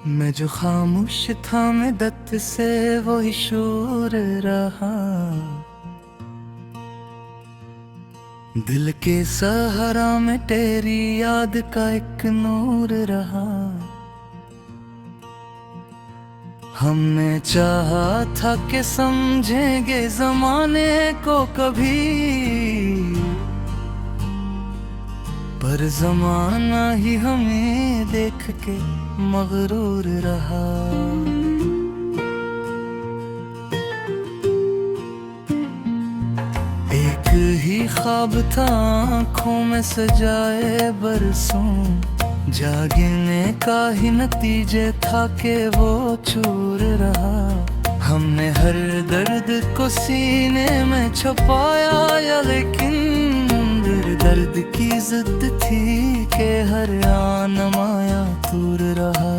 मैं जो खामोश था मैं दत्त से वही शोर रहा। दिल के सहारा में तेरी याद का एक नूर रहा। हमने चाहा था कि समझेंगे जमाने को कभी, पर जमाना ही हमें देख के मगरूर रहा। एक ही ख्वाब था आँखों में सजाए बरसों, जागने का ही नतीजे था कि वो चूर रहा। हमने हर दर्द को सीने में छुपाया या लेकिन दर्द की जिद थी कि हर आन माया दूर रहा।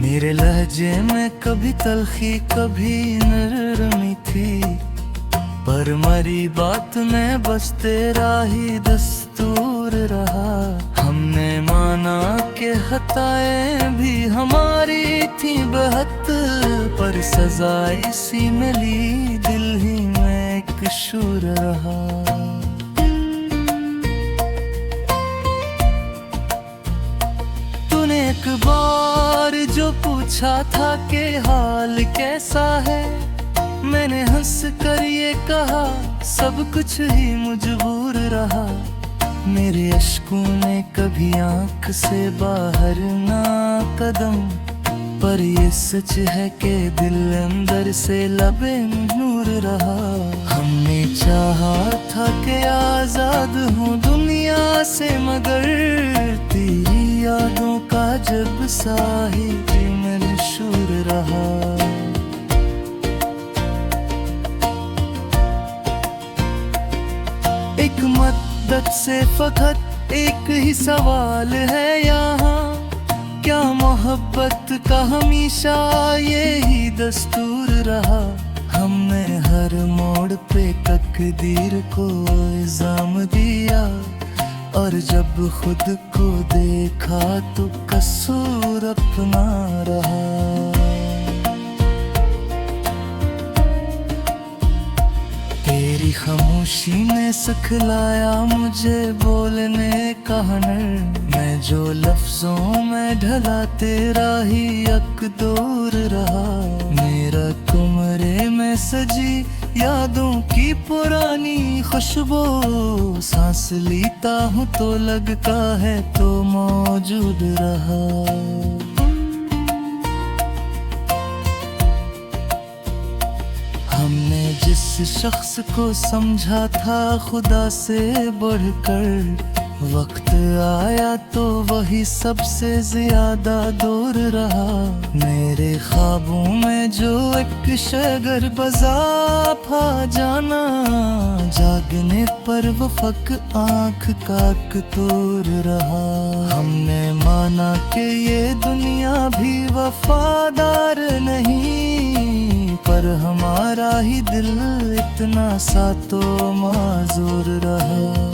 मेरे लहजे में कभी तलखी कभी नरमी थी, पर मरी बात में बस तेरा ही दस्तूर रहा। हमने माना कि खताएं भी हमारी थी बहुत, पर सजा इसी में ली दिल ही में एक शूर रहा। तूने एक बार जो पूछा था कि हाल कैसा है, मैंने हंस कर ये कहा सब कुछ ही मजबूर रहा। मेरे अश्कों ने कभी आंख से बाहर ना कदम, पर ये सच है कि दिल अंदर से लबे नूर रहा। हमने चाहा था कि आजाद हूँ दुनिया से, मगर तेरी यादों का जब साहिल में शूर रहा। एक मद्दत से फकत एक ही सवाल है यहाँ, क्या मोहब्बत का हमेशा यही दस्तूर रहा। हमने हर मोड़ पे तकदीर को इल्जाम दिया, और जब खुद को देखा तो कसूर अपना रहा। तेरी खामोशी ने सिखलाया मुझे बोलने का हुनर, मैं जो लफ्जों में ढला तेरा ही अकदूर रहा। मेरा कमरे में सजी यादों की पुरानी खुशबू, सांस लेता हूँ तो लगता है तो मौजूद रहा। हमने जिस शख्स को समझा था खुदा से बढ़कर, वक्त आया तो वही सबसे ज्यादा दूर रहा। मेरे ख्वाबों में जो एक शगर बज़ाफ़ा जाना, जागने पर वो फक आँख का कतूर रहा। हमने माना कि ये दुनिया भी वफादार नहीं, पर हमारा ही दिल इतना सा तो माजूर रहा।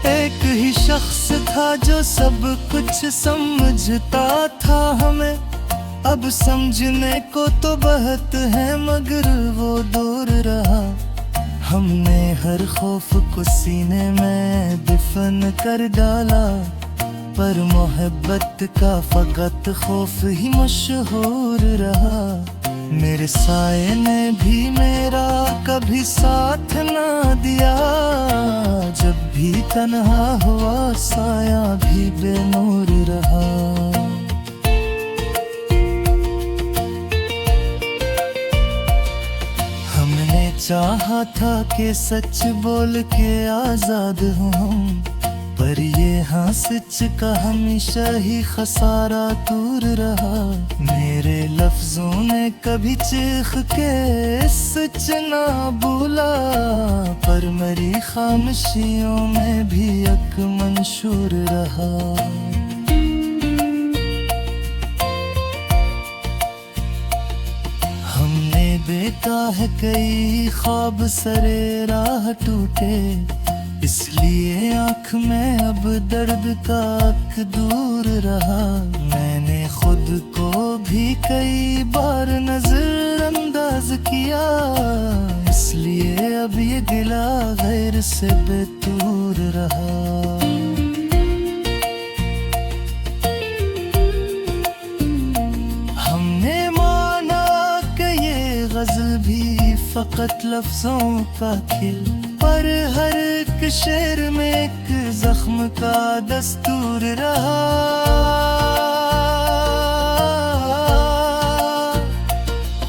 एक ही शख्स था जो सब कुछ समझता था हमें, अब समझने को तो बहुत है मगर वो दूर रहा। हमने हर खौफ को सीने में दफन कर डाला, पर मोहब्बत का फकत खौफ ही मशहूर रहा। मेरे साये ने भी मेरा कभी साथ ना दिया, जब भी तन्हा हुआ साया भी बेनूर रहा। हमने चाहा था कि सच बोल के आजाद हूँ हम, पर ये हाँ सच का हमेशा ही खसारा दूर रहा। मेरे लफ्जों ने कभी चीख के सच ना बोला, पर मेरी खामोशियों में भी एक मंशूर रहा। हमने का है कई ख्वाब सरे राह टूटे, इसलिए आँख में अब दर्द का अक दूर रहा। मैंने खुद को भी कई बार नजरअंदाज किया, इसलिए अब ये गिला गैर से बेतूर रहा। हमने माना कि ये गज़ल भी फकत लफ्जों का खेल, पर हर एक शेर में एक जख्म का दस्तूर रहा।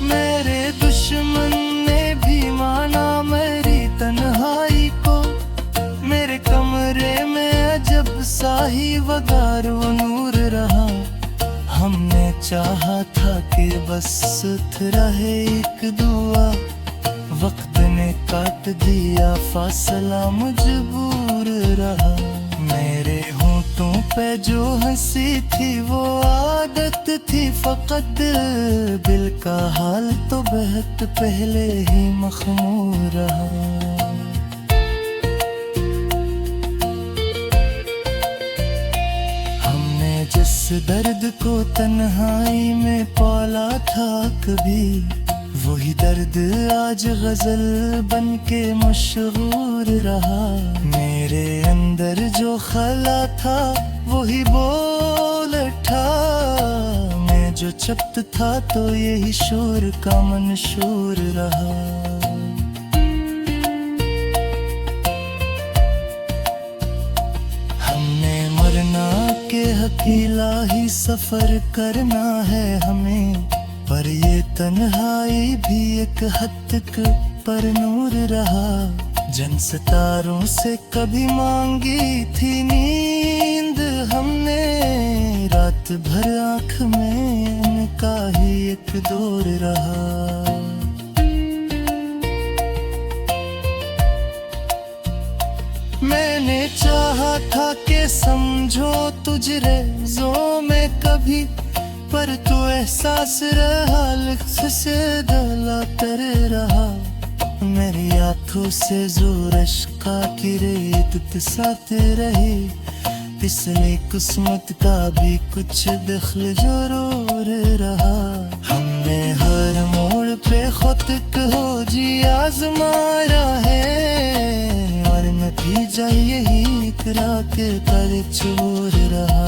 मेरे दुश्मन ने भी माना मेरी तन्हाई को, मेरे कमरे में अजब सा ही वगार वो नूर रहा। हमने चाहा था कि बस रहे एक दुआ, वक्त ने काट दिया फासला मजबूर रहा। मेरे होंठों पे जो हंसी थी वो आदत थी फकत, दिल का हाल तो बहुत पहले ही मखमूर रहा। जिस दर्द को तन्हाई में पाला था कभी, वही दर्द आज गजल बन के मशहूर रहा। मेरे अंदर जो खला था वही बोल उठा, मैं जो चुप था तो यही शोर का मंशूर रहा। के अकेला ही सफर करना है हमें, पर ये तन्हाई भी एक हद तक पर नूर रहा। जन सितारों से कभी मांगी थी नींद हमने, रात भर आँख में उनका ही एक दौर रहा। मैंने चाहा था कि समझो तुझ रेज़ों में कभी, पर तू एहसास रहा लफ्ज़ से दलातर रहा। मेरी आँखों से जोर अश्का की रेत तिसाते रहे, इसलिए किस्मत का भी कुछ दखल जरूर रहा। हमने हर मोड़ पे खुद को जी आजमाया है, नतीजा यही इकरा के कर छोड़ रहा।